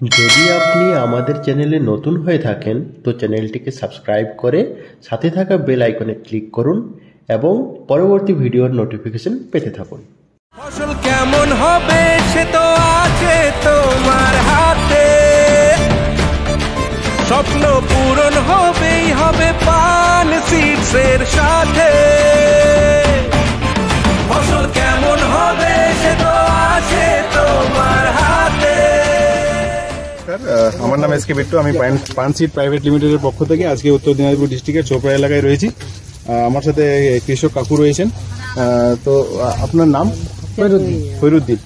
যদি আপনি আমাদের চ্যানেলে নতুন হয়ে থাকেন তো চ্যানেলটিকে সাবস্ক্রাইব করে সাথে থাকা বেল আইকনে ক্লিক করুন এবং পরবর্তী ভিডিওর নোটিফিকেশন পেতে থাকুন। ফসল কেমন হবে সে তো আছে তোমার হাতে, স্বপ্ন পূরণ হবেই হবে পান সিডসের সাথে। ফসল কেমন হবে সে তো আছে তোমার হাতে। আমার নাম এসকে বিট্টু, আমি পান সিড প্রাইভেট লিমিটেডের পক্ষ থেকে আজকে উত্তর দিনাজপুর ডিস্ট্রিক্টের চোপড়া এলাকায় রয়েছি। আমার সাথে কৃষক কাকু রয়েছেন। তো আপনার নাম? ফৈরুদ্দিন।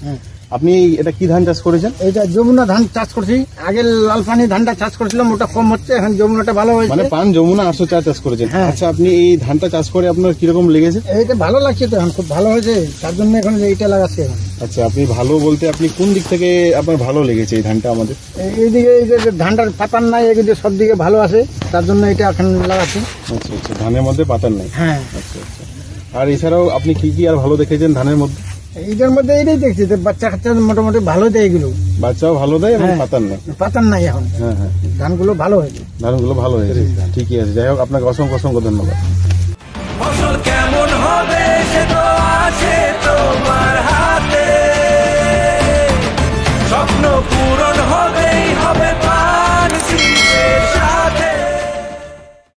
আপনি এটা কি ধান চাষ করেছেন? এটা যমুনা ধান চাষ করছি। আগে লাল পানি ধানটা চাষ করেছিলাম, ওটা কম হচ্ছে, এখন যমুনাটা ভালো হয়েছে। মানে পান যমুনা 804 চাষ করেছেন? আচ্ছা, আপনি এই ধানটা চাষ করে আপনার কিরকম লেগেছে? এইটা ভালো লাগছে তো, এখন খুব ভালো হয়েছে, তার জন্য এখন এইটা লাগাচ্ছি। আচ্ছা, আপনি ভালো বলতে আপনি কোন দিক থেকে আপনার ভালো লেগেছে এই ধানটা? আমাদের এইদিকে এই যে ধানটার পাতার নাই, এগুলো সব দিকে ভালো আছে, তার জন্য এটা এখন লাগাচ্ছি। আচ্ছা আচ্ছা, ধানের মধ্যে পাতার নাই। হ্যাঁ। আচ্ছা আচ্ছা। আর এছাড়াও আপনি কি কি আর ভালো দেখেছেন ধানের মধ্যে? এইটার মধ্যে এইটাই দেখছি, বাচ্চা কাচ্চা মোটামুটি ভালো দেয়, এগুলো বাচ্চাও ভালো দেয় এবং পাতার নাই। পাতার নাই এখন। হ্যাঁ হ্যাঁ, ধানগুলো ভালো হয়েছে। ধানগুলো ভালো হয়েছে, ঠিকই আছে। যাই হোক, আপনাকে অসংখ্য অসংখ্য ধন্যবাদ। ফসল